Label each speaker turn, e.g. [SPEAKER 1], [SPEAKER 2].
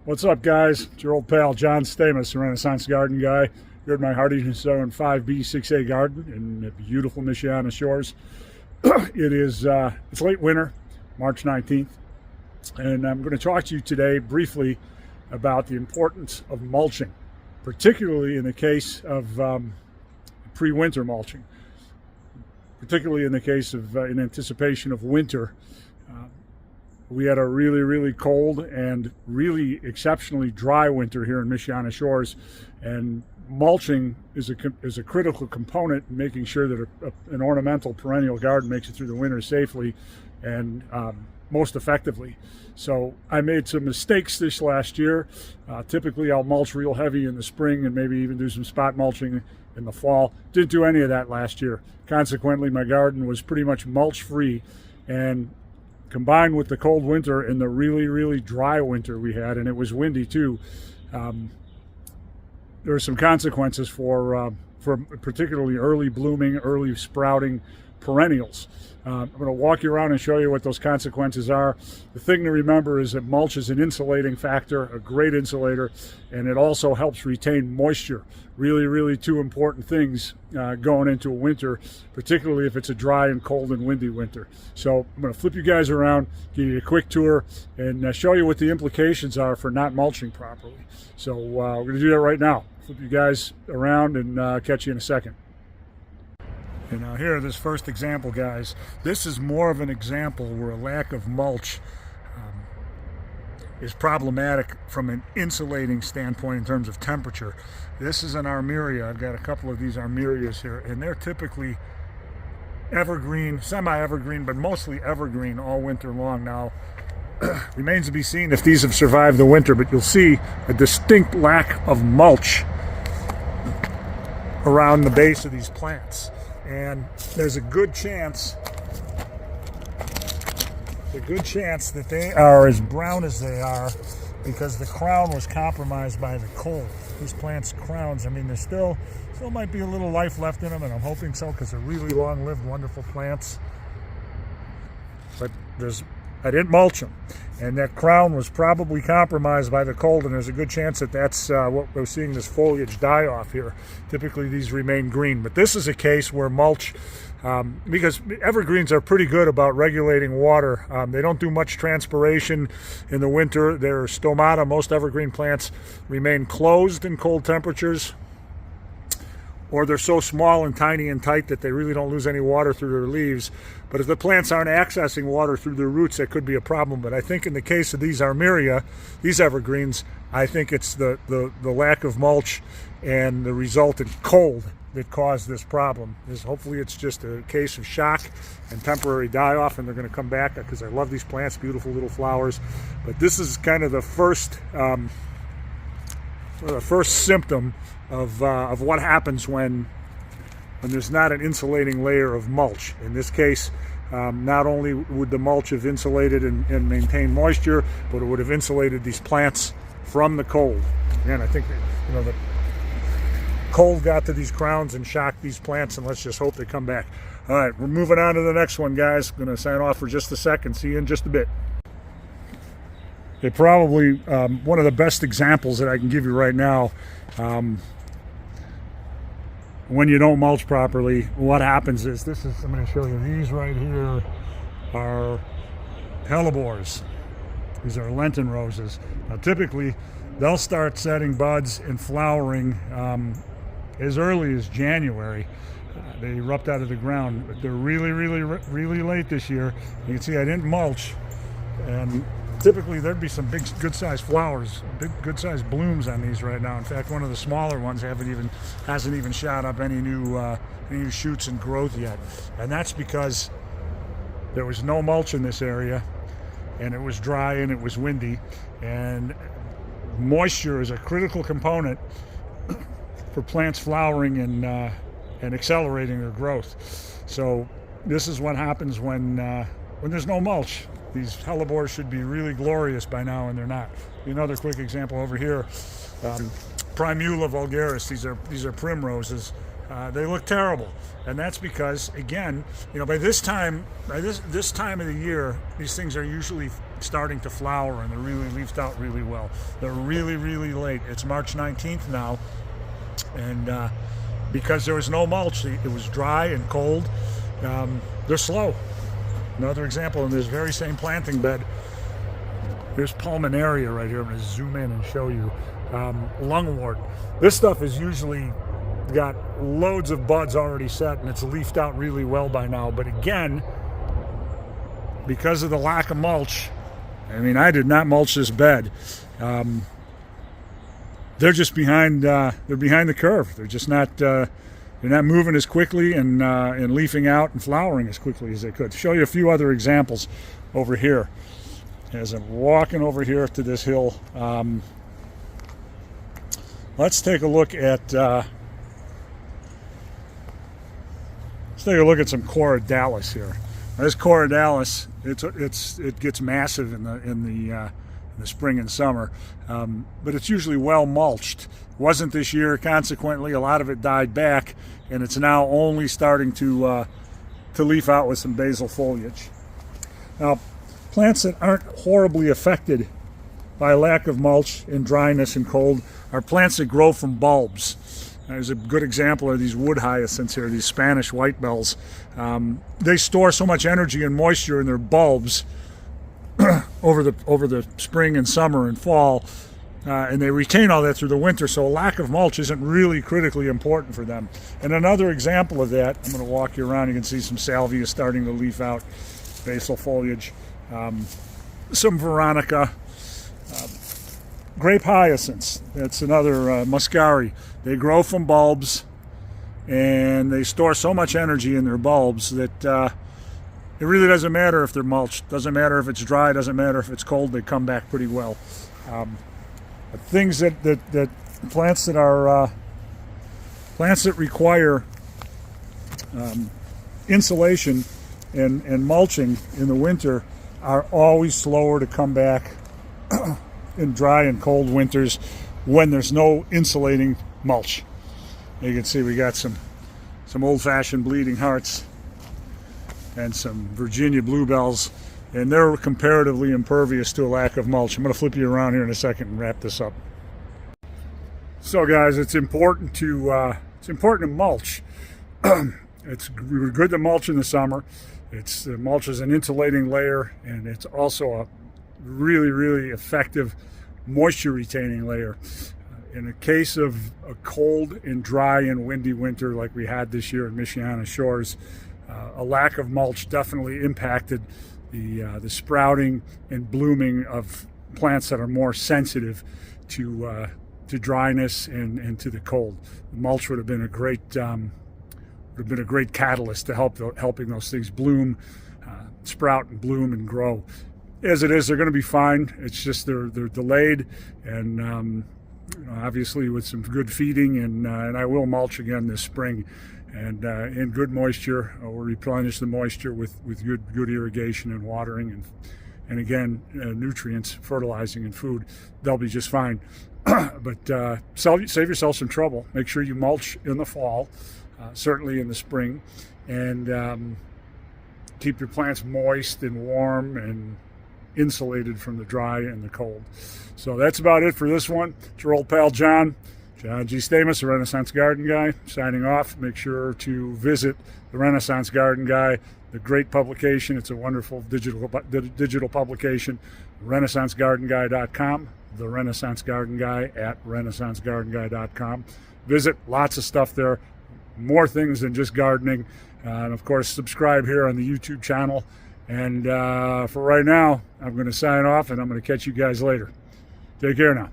[SPEAKER 1] What's up, guys? It's your old pal John Stamos, the Renaissance Garden Guy. You're at my Hardy Zone 5B6A garden in the beautiful Michiana Shores. It's late winter, March 19th, and I'm going to talk to you today briefly about the importance of mulching, particularly in the case of pre-winter mulching, particularly in the case of in anticipation of winter. We had a really cold and really exceptionally dry winter here in Michiana Shores, and mulching is a critical component in making sure that an ornamental perennial garden makes it through the winter safely and most effectively. So I made some mistakes this last year. Typically I'll mulch real heavy in the spring and maybe even do some spot mulching in the fall. Didn't do any of that last year. Consequently, my garden was pretty much mulch free, and combined with the cold winter and the really dry winter we had, and it was windy too, there were some consequences for particularly early blooming, early sprouting perennials. I'm going to walk you around and show you what those consequences are. The thing to remember is that mulch is an insulating factor, a great insulator, and it also helps retain moisture. Really two important things going into a winter, particularly if it's a dry and cold and windy winter. So I'm going to flip you guys around, give you a quick tour, and show you what the implications are for not mulching properly. So we're going to do that right now. Flip you guys around and catch you in a second. And now here, this first example, guys, this is more of an example where a lack of mulch is problematic from an insulating standpoint in terms of temperature. This is an armeria. I've got a couple of these armerias here, and they're typically evergreen, semi-evergreen, but mostly evergreen all winter long. Now, remains to be seen if these have survived the winter, but you'll see a distinct lack of mulch around the base of these plants. And there's a good chance that they are as brown as they are because the crown was compromised by the cold. These plants' crowns, I mean, there's still might be a little life left in them, and I'm hoping so because they're really long-lived, wonderful plants. But I didn't mulch them, and that crown was probably compromised by the cold, and there's a good chance that that's what we're seeing, this foliage die off here. Typically these remain green, but this is a case where mulch, because evergreens are pretty good about regulating water. They don't do much transpiration in the winter. Their stomata, most evergreen plants, remain closed in cold temperatures, or they're so small and tiny and tight that they really don't lose any water through their leaves. But if the plants aren't accessing water through their roots, that could be a problem. But I think in the case of these armeria, these evergreens, I think it's the lack of mulch and the resultant cold that caused this problem. Hopefully it's just a case of shock and temporary die-off, and they're going to come back because I love these plants, beautiful little flowers. But this is kind of the first symptom of what happens when there's not an insulating layer of mulch. In this case, not only would the mulch have insulated and maintained moisture, but it would have insulated these plants from the cold. Again, I think that, the cold got to these crowns and shocked these plants, and let's just hope they come back. All right, we're moving on to the next one, guys. I'm going to sign off for just a second. See you in just a bit. Okay, probably one of the best examples that I can give you right now. When you don't mulch properly, what happens is, I'm going to show you, these right here are hellebores. These are Lenten roses. Now typically they'll start setting buds and flowering as early as January. They erupt out of the ground, but they're really late this year. You can see I didn't mulch, and typically there'd be some big, good-sized flowers, big, good-sized blooms on these right now. In fact, one of the smaller ones hasn't even shot up any new shoots and growth yet, and that's because there was no mulch in this area, and it was dry and it was windy, and moisture is a critical component for plants flowering and accelerating their growth. So this is what happens when there's no mulch. These hellebores should be really glorious by now, and they're not. Another quick example over here, Primula vulgaris. These are primroses. they look terrible. And that's because, again, by this time of the year, these things are usually starting to flower and they're really leafed out really well. They're really, really late. It's March 19th now, and because there was no mulch, it was dry and cold, they're slow. Another example in this very same planting bed, here's pulmonaria right here. I'm going to zoom in and show you. Lungwort. This stuff is usually got loads of buds already set and it's leafed out really well by now. But again, because of the lack of mulch, I did not mulch this bed. They're just behind. They're behind the curve. They're just not. They're not moving as quickly and leafing out and flowering as quickly as they could. Show you a few other examples over here. As I'm walking over here to this hill, let's take a look at some Corydalis here. This Corydalis, it gets massive in the spring and summer, but it's usually well mulched. Wasn't this year, consequently a lot of it died back, and it's now only starting to leaf out with some basal foliage. Now, plants that aren't horribly affected by lack of mulch and dryness and cold are plants that grow from bulbs. There's a good example of these wood hyacinths here, these Spanish white bells. They store so much energy and moisture in their bulbs over the spring and summer and fall, and they retain all that through the winter, so a lack of mulch isn't really critically important for them. And another example of that, I'm going to walk you around, you can see some salvia starting to leaf out, basal foliage, some veronica, grape hyacinths, that's another muscari. They grow from bulbs and they store so much energy in their bulbs that it really doesn't matter if they're mulched, doesn't matter if it's dry, doesn't matter if it's cold, they come back pretty well. Things that plants that are plants that require insulation and mulching in the winter are always slower to come back in dry and cold winters when there's no insulating mulch. You can see we got some old-fashioned bleeding hearts and some Virginia bluebells, and they're comparatively impervious to a lack of mulch. I'm going to flip you around here in a second and wrap this up. So guys, it's important to mulch. It's good to mulch in the summer. Mulch is an insulating layer, and it's also a really, really effective moisture retaining layer. In the case of a cold and dry and windy winter like we had this year in Michiana Shores, a lack of mulch definitely impacted the sprouting and blooming of plants that are more sensitive to dryness and to the cold. The mulch would have been a great catalyst to helping those things bloom, sprout and bloom and grow. As it is, they're going to be fine. It's just they're delayed, and obviously with some good feeding, and I will mulch again this spring, and in good moisture, we'll replenish the moisture with good irrigation and watering, and again nutrients, fertilizing, and food. They'll be just fine. But save yourself some trouble. Make sure you mulch in the fall, certainly in the spring, and keep your plants moist and warm and insulated from the dry and the cold. So that's about it for this one. It's your old pal John G. Stamos, the Renaissance Garden Guy, signing off. Make sure to visit the Renaissance Garden Guy, the great publication. It's a wonderful digital publication. RenaissanceGardenGuy.com, the Renaissance Garden Guy at RenaissanceGardenGuy.com. Visit, lots of stuff there, more things than just gardening. And of course, subscribe here on the YouTube channel. And for right now, I'm going to sign off, and I'm going to catch you guys later. Take care now.